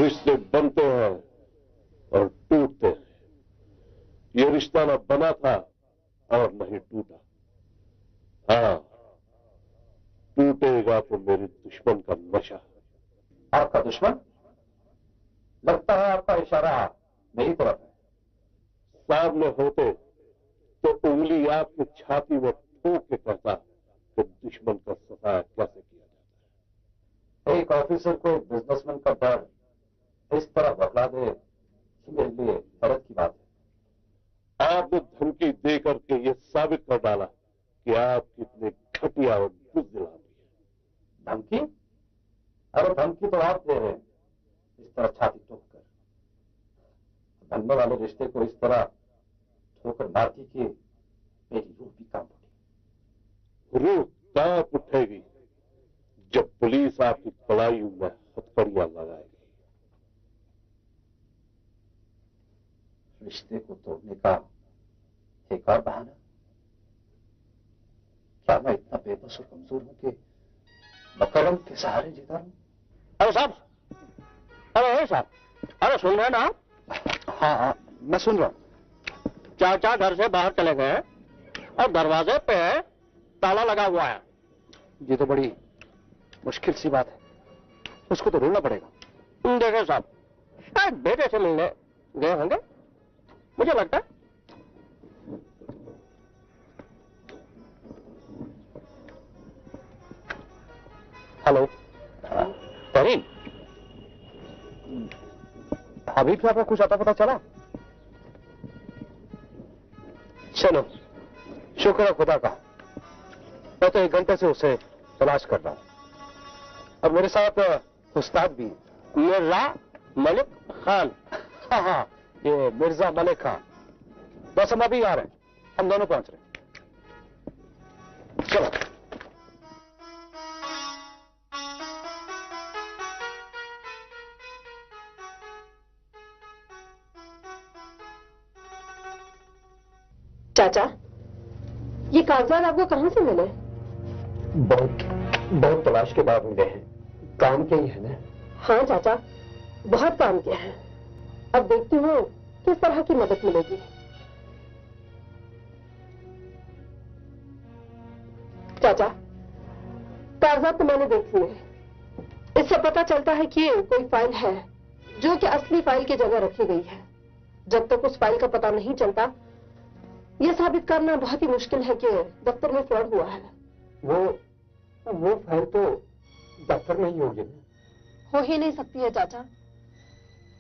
रिश्ते बनते हैं और टूटते हैं। ये रिश्ता न बना था और नहीं टूटा। हाँ, टूटेगा तो मेरे दुश्मन का नशा। आपका दुश्मन? लगता है आपका इशारा मेरी तरफ है। सामने होते तो उंगली आपकी छाती में ठोक के कहता कि दुश्मन का सफाया कैसे किया जाता है। एक ऑफिसर को बिजनेसमैन का डर इस तरह बतला दे, मेरे लिए हैरत की बात है। आपने धमकी दे करके ये साबित कर डाला कि आप कितने घटिया और बुज़दिल आदमी हैं। धमकी? अरे धमकी तो आप दे रहे हैं, इस तरह छाती ठोक कर। बनने वाले रिश्ते को इस तरह ठोकर मारती कि मेरी रूह भी कांप उठी। रूह कांप उठेगी जब पुलिस आपकी कलाई में हथकड़ियां लगाएगी। रिश्ते को तोड़ने का एक और बहाना? क्या मैं इतना बेबस और कमजोर हूं कि बकरम के सहारे जीता हूं? अरे साहब, अरे साहब, अरे सुन रहे हैं ना? हाँ, मैं सुन रहा हूं। चाचा घर से बाहर चले गए और दरवाजे पे ताला लगा हुआ है। ये तो बड़ी मुश्किल सी बात है, उसको तो ढूंढना पड़ेगा। देखिए साहब, शायद बेटे से मिलने गए होंगे, मुझे लगता है। हेलो, तरीन, अभी भी आपको कुछ आता पता चला? चलो, शुक्र है खुदा का, मैं तो 1 घंटे से उसे तलाश कर रहा हूं और मेरे साथ उस्ताद भी। मिर्जा मलिक खान। हाँ, ये मिर्जा मलिक खान। बस हम अभी आ रहे हैं, हम दोनों पहुंच रहे हैं। चलो। चाचा, ये कागजात आपको कहां से मिले? बहुत तलाश के बाद मिले हैं। काम के ही है ना? हाँ चाचा, बहुत काम किया है। अब देखती हूँ किस तरह की मदद मिलेगी। चाचा, कागजात तो मैंने देख लिए। इससे पता चलता है कि कोई फाइल है जो कि असली फाइल की जगह रखी गई है। जब तक उस फाइल का पता नहीं चलता, यह साबित करना बहुत ही मुश्किल है कि दफ्तर में फ्रॉड हुआ है। वो फाइल तो दफ्तर में ही होगी। हो ही नहीं सकती है चाचा।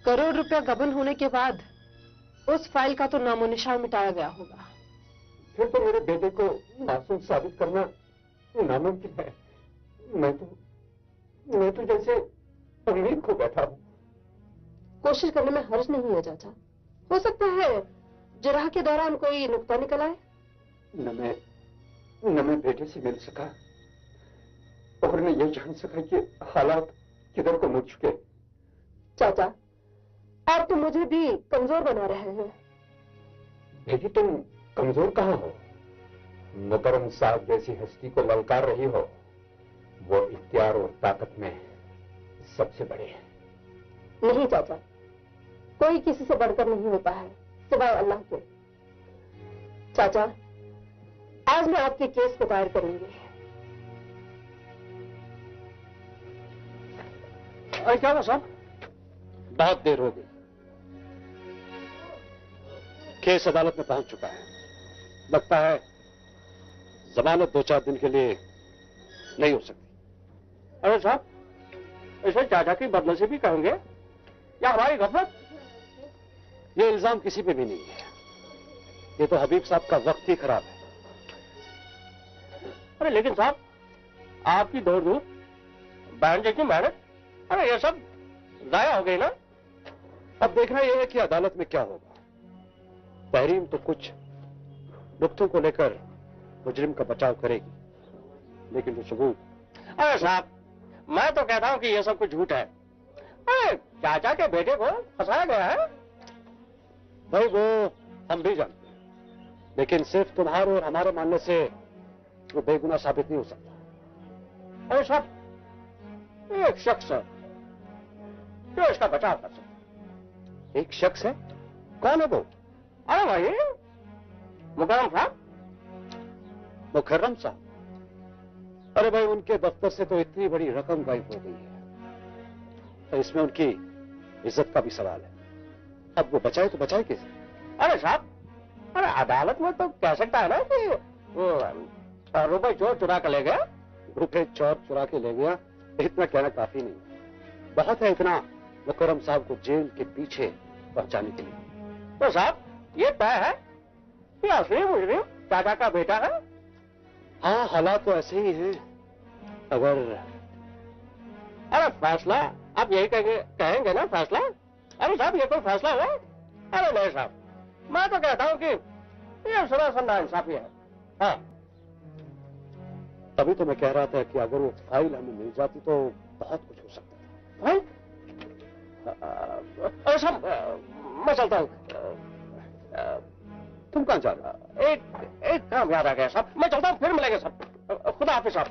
करोड़ रुपया गबन होने के बाद उस फाइल का तो नामो निशान मिटाया गया होगा। फिर तो मेरे बेटे को मासूम साबित करना नामुमकिन है। मैं तो जैसे उम्मीद खो बैठा हूं। कोशिश करने में हर्ज नहीं है चाचा। हो सकता है जराह के दौरान कोई नुक्ता निकल आए। न मैं बेटे से मिल सका और न ये जान सका कि हालात किधर को मुड़ चुके। चाचा, आप तो मुझे भी कमजोर बना रहे हैं। बेटी, तुम कमजोर कहाँ हो? मुकरम साहब जैसी हस्ती को ललकार रही हो। वो इख्तियार और ताकत में सबसे बड़े हैं। नहीं चाचा, कोई किसी से बढ़कर नहीं होता है सिवाय अल्लाह के। चाचा, आज मैं आपके केस को दायर करूंगी। क्या हुआ साहब? बहुत देर हो गई। केस अदालत में पहुंच चुका है। लगता है जमानत 2-4 दिन के लिए नहीं हो सकती। अरे साहब, इसे चाचा की बदनसीबी कहेंगे या हमारी गफलत? ये इल्जाम किसी पे भी नहीं है। ये तो हबीब साहब का वक्त ही खराब है। अरे लेकिन साहब, आपकी दौड़ धूप, बहन जी की मेहनत, अरे ये सब जाया हो गई ना। अब देखना यह है कि अदालत में क्या होगा। तहरीम तो कुछ नुक्तों को लेकर मुजरिम का बचाव करेगी, लेकिन वो सबूत। अरे साहब, मैं तो कहता हूं कि ये सब कुछ झूठ है। अरे चाचा के बेटे को फंसाया गया है। भाई वो हम भी जानते हैं, लेकिन सिर्फ तुम्हारे और हमारे मानने से वो बेगुनाह साबित नहीं हो सकता। अरे साहब, एक शख्स जो इसका बचाव कर सके। एक शख्स है, कौन है वो? अरे भाई मुकर्रम साहब। मुकर्रम साहब? अरे भाई, उनके दफ्तर से तो इतनी बड़ी रकम गायब हो गई है, तो इसमें उनकी इज्जत का भी सवाल है। अब वो बचाए तो बचाए कैसे? अरे साहब, अरे अदालत में तो कह सकता है ना कि वो रुपए चोर चुरा कर ले गया। रुपए चोर चुरा के ले गया, इतना कहना काफी नहीं। बहुत है इतना मुकर्रम साहब को जेल के पीछे पहुंचाने के लिए। तो साहब ये तय है कि असली मुजरिम चाचा का बेटा है। हाँ, हालात तो ऐसे ही हैं। अगर अरे फैसला आप यही कहेंगे ना, फैसला? अरे साहब ये कोई फैसला हुआ? अरे नहीं साहब, मैं तो कहता हूँ कि ये सरासर नाइंसाफी है। हाँ, तभी तो मैं कह रहा था कि अगर वो फाइल हमें मिल जाती तो बहुत कुछ हो सकता था। भाई अरे साहब मैं चलता हूँ। तुम कहाँ जा रहे हो? एक काम याद आ गया साहब, मैं चलता हूँ, फिर मिलेंगे साहब। खुदा हाफिज साहब।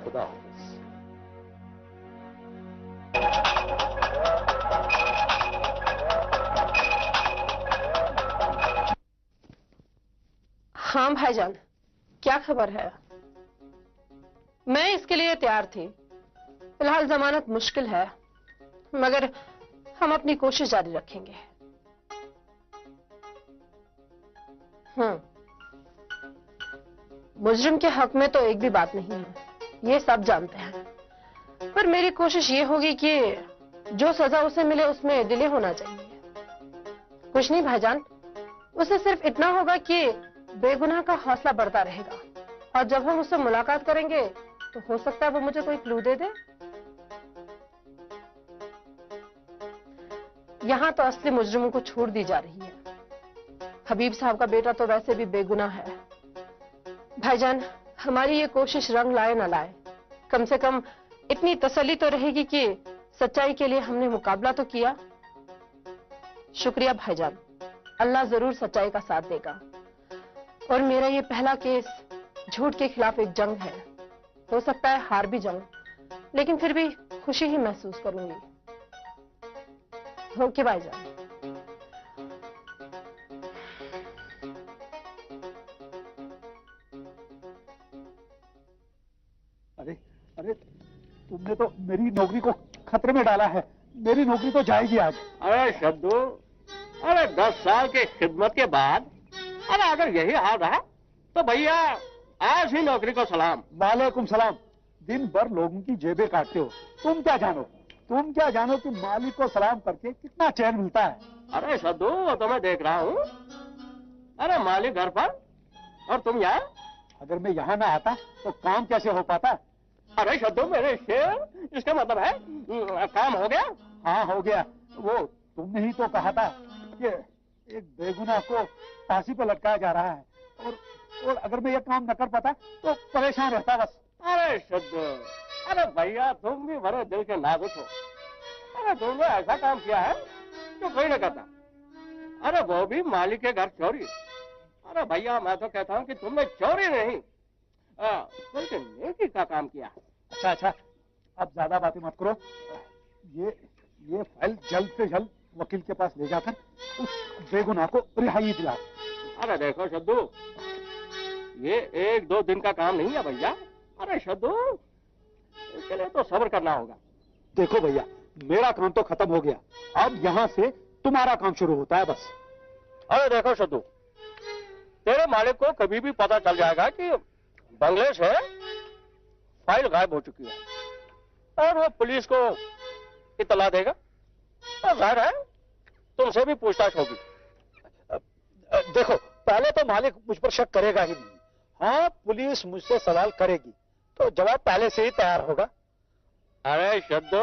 खुदा हाफिज। हाँ भाईजान, क्या खबर है? मैं इसके लिए तैयार थी। फिलहाल जमानत मुश्किल है, मगर हम अपनी कोशिश जारी रखेंगे। मुजरिम के हक में तो एक भी बात नहीं है, ये सब जानते हैं। पर मेरी कोशिश ये होगी कि जो सजा उसे मिले उसमें डिले होना चाहिए। कुछ नहीं भाईजान, उसे सिर्फ इतना होगा कि बेगुनाह का हौसला बढ़ता रहेगा, और जब हम उससे मुलाकात करेंगे तो हो सकता है वो मुझे कोई क्लू दे दे। यहाँ तो असली मुजरिमों को छूट दी जा रही है। हबीब साहब का बेटा तो वैसे भी बेगुनाह है। भाईजान, हमारी ये कोशिश रंग लाए ना लाए, कम से कम इतनी तसल्ली तो रहेगी कि सच्चाई के लिए हमने मुकाबला तो किया। शुक्रिया भाईजान, अल्लाह जरूर सच्चाई का साथ देगा। और मेरा ये पहला केस झूठ के खिलाफ एक जंग है। हो सकता है हार भी जाऊं, लेकिन फिर भी खुशी ही महसूस करूंगी। ओके भाईजान। अरे अरे, तुमने तो मेरी नौकरी को खतरे में डाला है। मेरी नौकरी तो जाएगी आज। अरे शब्दू, अरे 10 साल की खिदमत के बाद अरे अगर यही हाल रहा तो भैया आज ही नौकरी को सलाम। वालेकुम सलाम। दिन भर लोगों की जेबें काटते हो, तुम क्या जानो कि मालिक को सलाम करके कितना चैन मिलता है। अरे शब्दू, वो तो मैं देख रहा हूँ। अरे मालिक घर पर और तुम यहाँ। अगर मैं यहाँ ना आता तो काम कैसे हो पाता? अरे शब्दू मेरे शेर, इसका मतलब है काम हो गया? हाँ हो गया। वो तुमने ही तो कहा था कि एक बेगुनाह को फांसी पर लटकाया जा रहा है, और अगर मैं ये काम न कर पाता तो परेशान रहता बस। अरे शब्दू, अरे भैया तुम भी बड़े दिल के नाजुक हो। अरे तुमने ऐसा काम किया है जो कोई न करता। अरे वो भी मालिक के घर चोरी। अरे भैया मैं तो कहता हूँ कि तुमने चोरी नहीं बल्कि नेकी का काम किया। अच्छा, अब ज्यादा बातें मत करो। ये फाइल जल्द से जल्द वकील के पास ले जाकर उस बेगुनाह को रिहाई दिला। अरे देखो शब्दू, ये 1-2 दिन का काम नहीं है भैया। अरे शब्दू, इसके लिए तो सब्र करना होगा। देखो भैया, मेरा काम तो खत्म हो गया, अब यहाँ से तुम्हारा काम शुरू होता है बस। अरे देखो शब्दू, तेरे मालिक को कभी भी पता चल जाएगा कि बंगले से फाइल गायब हो चुकी है और वो पुलिस को इतला देगा, और जाहिर है तुमसे भी पूछताछ होगी। देखो, पहले तो मालिक मुझ पर शक करेगा ही नहीं। हाँ, पुलिस मुझसे सवाल करेगी तो जवाब पहले से ही तैयार होगा। अरे शब्दो,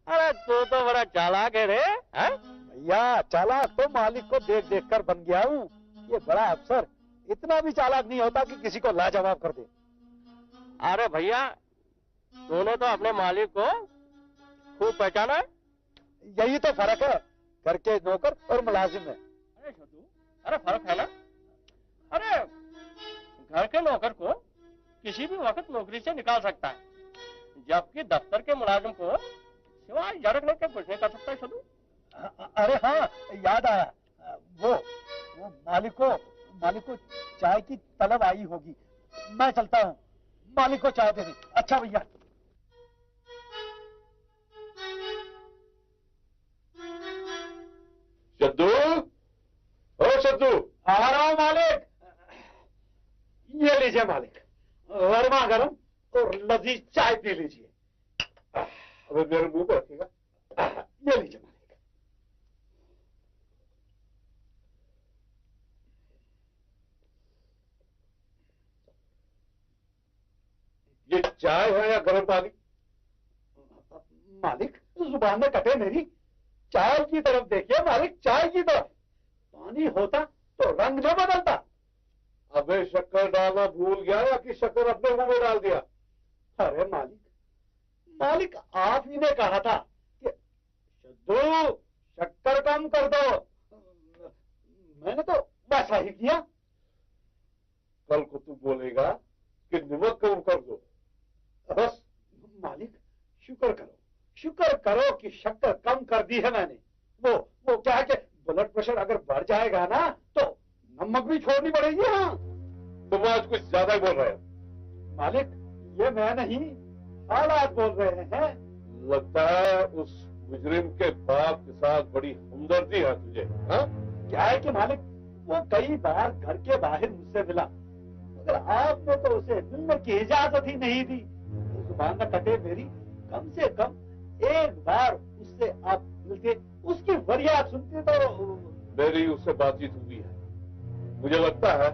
अरे तू तो बड़ा चालाक है रे। भैया, चालाक तो मालिक को देख देख कर बन गया हूँ। ये बड़ा अफसर इतना भी चालाक नहीं होता कि किसी को लाजवाब कर दे। अरे भैया, तूने तो अपने मालिक को खूब पहचाना है। यही तो फर्क है घर के नौकर और मुलाजिम में। अरे शब्दू, अरे फर्क है ना। अरे घर के नौकर को किसी भी वक्त नौकरी से निकाल सकता है, जबकि दफ्तर के मुलाजिम को सिवाय झड़कने के कुछ नहीं कर सकता सदू। अरे हाँ, याद आया, वो मालिक को चाय की तलब आई होगी। मैं चलता हूँ, मालिक को चाय दे दे। अच्छा भैया। शद्दू, ओ शद्दू। आ रहा हूँ मालिक। ये लीजिए मालिक, गर्मा गर्म और लजीज चाय पी लीजिए। अबे मेरे मुंह पे रखेगा। ये लीजिए मालिक। ये चाय है या गर्म पानी? मालिक जुबान में कटे मेरी। चाय की तरफ देखिए मालिक, चाय की तरफ। पानी होता तो रंग न बदलता। अबे शक्कर डालना भूल गया या कि शक्कर अपने मुंह में डाल दिया? अरे मालिक आप ही ने कहा था कि शद्दू शक्कर कम कर दो। मैंने तो वैसा ही किया। कल को तू बोलेगा कि नमक कम कर दो। बस मालिक शुक्र करो कि शक्कर कम कर दी है मैंने। वो क्या है कि ब्लड प्रेशर अगर बढ़ जाएगा ना तो नमक भी छोड़नी पड़ेगी। हाँ तुम आज कुछ ज्यादा ही बोल रहे हो। मालिक, ये मैं नहीं, हालात बोल रहे हैं। लगता है उस मुजरिम के बाप के साथ बड़ी हमदर्दी है तुझे। हाँ? क्या है कि मालिक, वो कई बार घर के बाहर मुझसे मिला, मगर आपने तो उसे मिलने की इजाजत ही नहीं दी। जुबान न कटे मेरी, कम से कम एक बार उससे आप मिलते, उसकी फरियाद सुनते तो। मेरी उससे बातचीत हुई है। मुझे लगता है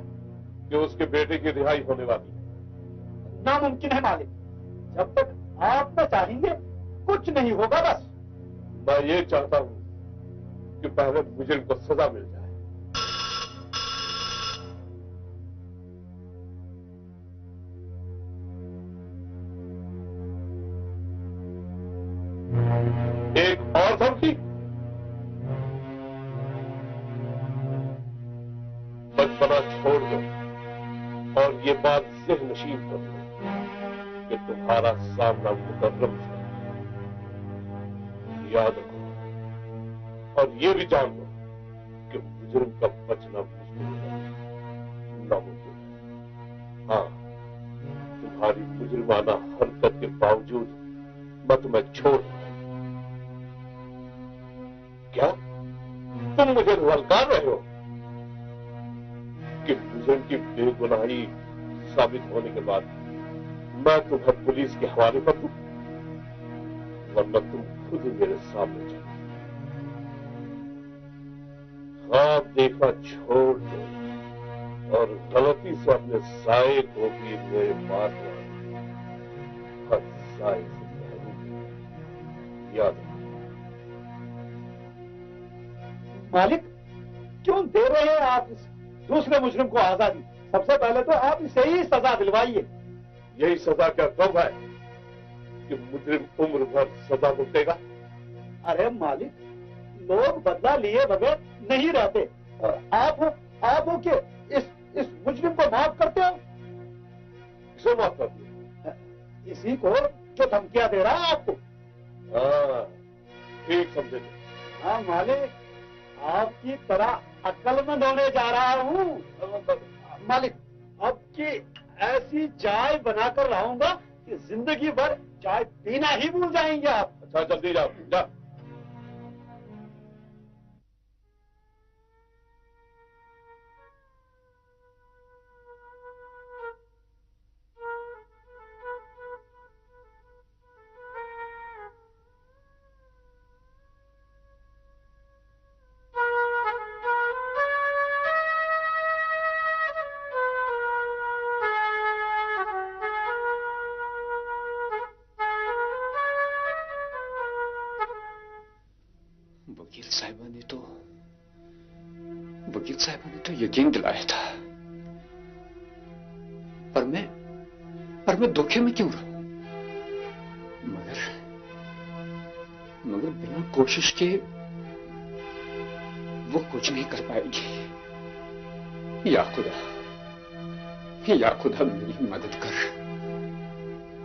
कि उसके बेटे की रिहाई होने वाली है। नामुमकिन है मालिक, जब तक आप न चाहेंगे कुछ नहीं होगा। बस मैं ये चाहता हूं कि पहले मुजरिम को सजा मिल जाए। एक और धमकी, बचपना छोड़ दो और ये बात ज़हन नशीन कर लो कि तुम्हारा सामना मुकर्रम से। याद रखो और ये भी जान लो कि मुजरिम का बचना मुश्किल है, नामुमकिन है। हाँ, तुम्हारी मुजरिमाना हरकत के बावजूद मैं तुम्हें छोड़ दूंगा। क्या तुम मुझे ललकार रहे हो कि मुजरिम की बेगुनाही साबित होने के बाद मैं तुम्हें पुलिस के हवाले कर दूं, वरना तुम खुद ही मेरे सामने चलो। ख्वाब देखना छोड़ दो और गलती से अपने साये को भी मेरे पास लाओ। हर साये से महरूम। याद रखो। मालिक, क्यों दे रहे हैं आप इस दूसरे मुजरिम को आजादी? सबसे पहले तो आप इसे ही सजा दिलवाइए। यही सजा क्या कम है कि मुजरिम उम्र भर सजा भुगतेगा? अरे मालिक, लोग बदला लिए बगैर नहीं रहते और आप हो कि इस मुजरिम को माफ करते हो। किसे माफ कर दिया? इसी को जो धमकियां दे रहा है आपको। हाँ, ठीक समझे। हाँ मालिक, आपकी तरह अक्लमंद होने जा रहा हूँ। मालिक, अब की ऐसी चाय बनाकर लाऊंगा कि जिंदगी भर चाय पीना ही भूल जाएंगे आप। अच्छा, जल्दी जाओ, जा। वकील साहबा ने तो यकीन दिलाया था, पर मैं धोखे में क्यों रहूं? मगर बिना कोशिश के वो कुछ नहीं कर पाएगी। या खुदा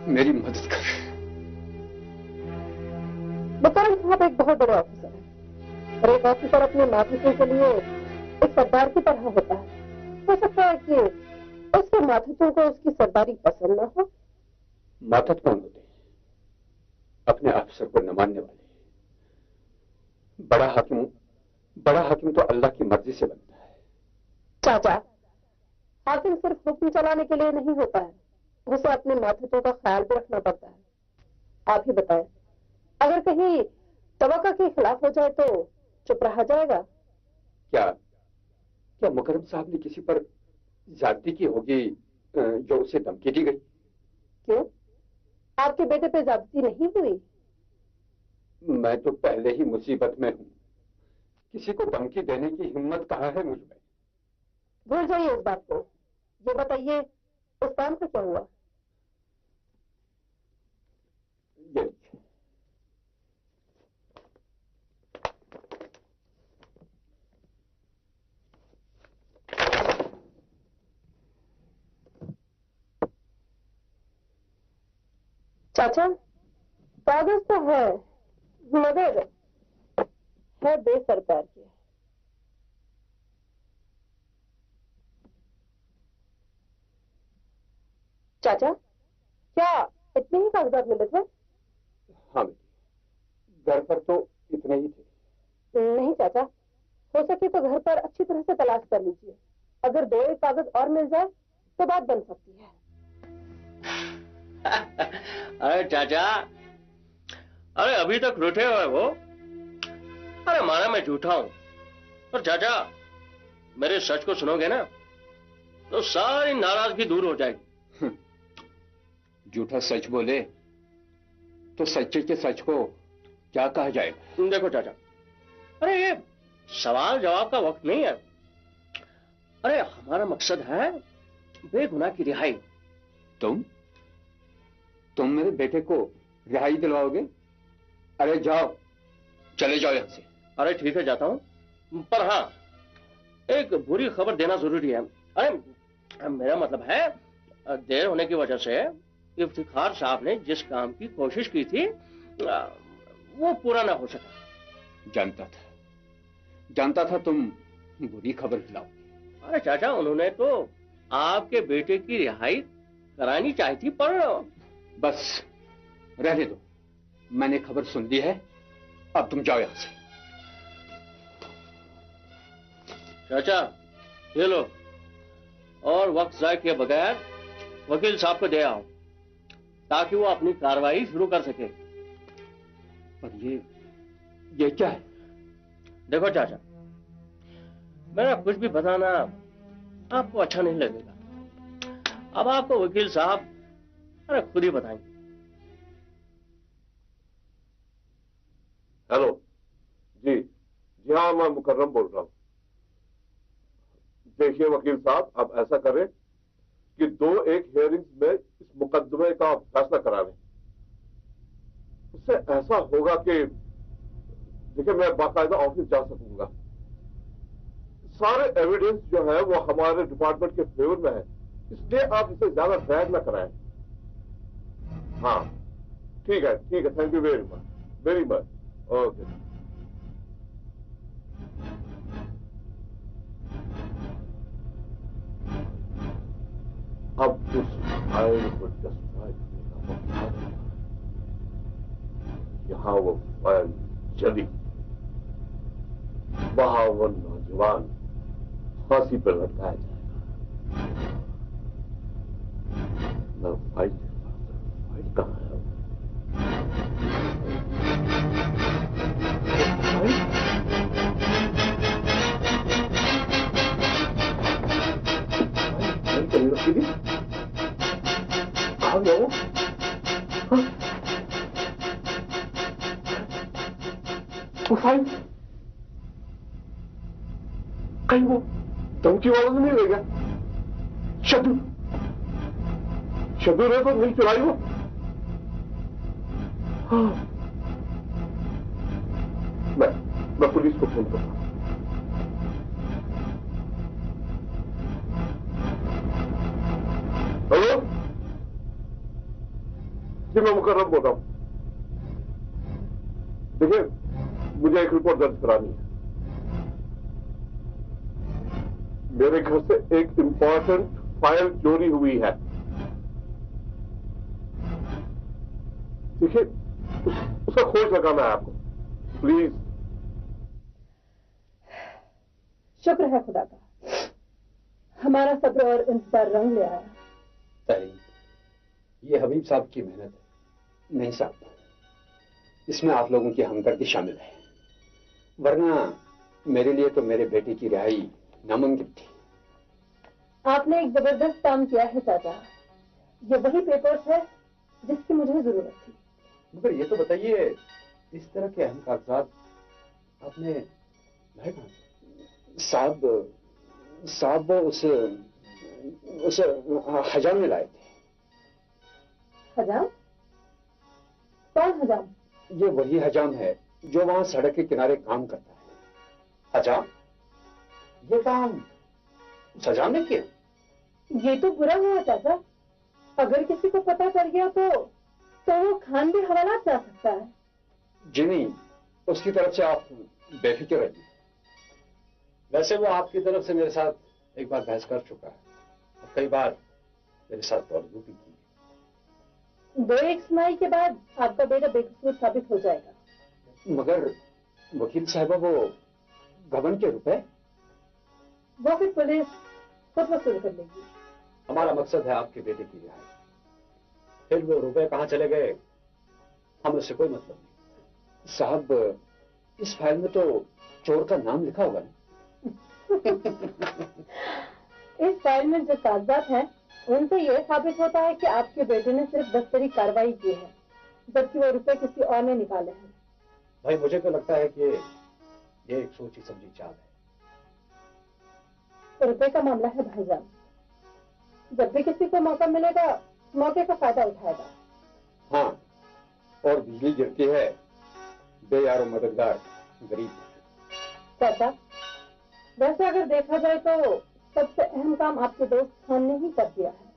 मेरी मदद कर। मुकर्रम साहब एक बहुत बड़े ऑफिसर है और एक ऑफिसर अपने मातहतों के लिए एक सरदार की तरह होता है। हो सकता है कि उसके मातहतों को उसकी सरदारी पसंद न हो। मातहत कौन होते हैं? अपने अफसर को न मानने वाले। बड़ा हाकिम तो अल्लाह की मर्जी से बनता है। चाचा, हाकिम सिर्फ हुक्म चलाने के लिए नहीं होता है, उसे अपने मातहतों का ख्याल भी रखना पड़ता है। आप ही बताएं, अगर कहीं तवक्का के खिलाफ हो जाए तो चुप रहा जाएगा? क्या मुकर्रम साहब ने किसी पर ज्यादती की होगी जो उसे धमकी दी गई? क्यों, आपके बेटे पे ज्यादती नहीं हुई? मैं तो पहले ही मुसीबत में हूं, किसी को धमकी देने की हिम्मत कहाँ है मुझ में। भूल जाइए इस बात को। ये बताइए, उस काम का क्या हुआ? ये चाचा, कागज तो है मगर है बेसर पैर के। चाचा, क्या इतने ही कागजात मिले थे? हाँ बेटी, घर पर तो इतने ही थे। नहीं चाचा, हो सके तो घर पर अच्छी तरह से तलाश कर लीजिए। अगर 2-1 कागज और मिल जाए तो बात बन सकती है। अरे चाचा, अरे अभी तक रूठे हुए वो। अरे माना मैं झूठा हूं, पर चाचा मेरे सच को सुनोगे ना तो सारी नाराजगी दूर हो जाएगी। झूठा सच बोले तो सच्चे के सच को क्या कहा जाएगा? देखो चाचा, अरे ये सवाल जवाब का वक्त नहीं है। अरे हमारा मकसद है बेगुनाह की रिहाई। तुम मेरे बेटे को रिहाई दिलवाओगे? अरे जाओ, चले जाओ यहां से। अरे ठीक है, जाता हूं, पर हाँ एक बुरी खबर देना जरूरी है। अरे मेरा मतलब है, देर होने की वजह से इफ्तिखार साहब ने जिस काम की कोशिश की थी वो पूरा ना हो सका। जानता था तुम बुरी खबर खिलाओगे। अरे चाचा, उन्होंने तो आपके बेटे की रिहाई करानी चाहिए थी, पर बस रहने दो, मैंने खबर सुन ली है, अब तुम जाओ यहां से। चाचा ये लो, और वक्त जाए किए बगैर वकील साहब को दे आओ ताकि वो अपनी कार्रवाई शुरू कर सके। पर ये क्या है? देखो चाचा, मेरा कुछ भी बताना आपको अच्छा नहीं लगेगा। अब आपको वकील साहब अरे खुद ही बताएंगे। हेलो जी हाँ, मैं मुकर्रम बोल रहा हूं। देखिए वकील साहब, आप ऐसा करें कि 2-1 हियरिंग्स में इस मुकदमे का फैसला करा लें। उससे ऐसा होगा कि देखिए मैं बाकायदा ऑफिस जा सकूंगा। सारे एविडेंस जो है वो हमारे डिपार्टमेंट के फेवर में है, इसलिए आप इसे ज्यादा ड्रैग ना कराएं। हाँ ठीक है, thank you very much. Okay. अब उस फाइल को डिस्ट्रॉय करने का वक्त आ गया। यहां वो फाइल चली, वहां वो नौजवान फांसी पर लटकाया जाएगा। मैं फाइल कहां है? आ गया वो? फाइल कहीं वो धमकी वाला तो नहीं ले गया? शब्दू ने तो नहीं चुराई वो? हाँ, मैं पुलिस को फोन करता हूं। हेलो जी, मैं मुकर्रम बोल रहा हूं। देखिए, मुझे एक रिपोर्ट दर्ज करानी है। मेरे घर से एक इंपॉर्टेंट फाइल चोरी हुई है। देखिए, उसका खोज लगाना है आपको, प्लीज। शुक्र है खुदा का, हमारा सब्र और इंतजार रंग ले आया। तारीफ, ये हबीब साहब की मेहनत है। नहीं साहब, इसमें आप लोगों की हमदर्दी शामिल है, वरना मेरे लिए तो मेरे बेटे की रिहाई नामुमकिन थी। आपने एक जबरदस्त काम किया है चाचा। ये वही पेपर्स है जिसकी मुझे जरूरत थी। मगर ये तो बताइए, इस तरह के अहम कागजात आपने लाए कहां से? साहब वो उस हजाम में लाए थे। हजाम? कौन हजाम? ये वही हजाम है जो वहां सड़क के किनारे काम करता है। हजाम? ये काम उस हजाम ने किया? ये तो बुरा हुआ चाचा। अगर किसी को पता चल गया तो वो खान भी हवालात जा सकता है। जी नहीं, उसकी तरफ से आप बेफिक्र रहिए। वैसे वो आपकी तरफ से मेरे साथ एक बार बहस कर चुका है और कई बार मेरे साथ तौलू भी की। 2-1 सुनाई के बाद आपका बेटा बेकसूर साबित हो जाएगा। मगर वकील साहबा, वो गबन के रुपए वो फिर पुलिस खुद वसूल कर लेगी। हमारा मकसद है आपके बेटे की रिहाई। फिर वो रुपए कहां चले गए, हमें उससे कोई मतलब नहीं। साहब, इस फाइल में तो चोर का नाम लिखा होगा ना? इस फाइल में जो कागजात हैं, उनसे यह साबित होता है कि आपके बेटे ने सिर्फ दफ्तरी कार्रवाई की है, जबकि वो रुपए किसी और ने निकाले हैं। भाई, मुझे तो लगता है कि ये एक सोची समझी चाल है। रुपए का मामला है भाईजान। जब भी किसी को मौका मिलेगा, मौके का फायदा उठाएगा। हाँ, और बिजली गिरती है बेयारो मददगार गरीब। चाचा, वैसे अगर देखा जाए तो सबसे अहम काम आपके दोस्त खान ने ही कर दिया है।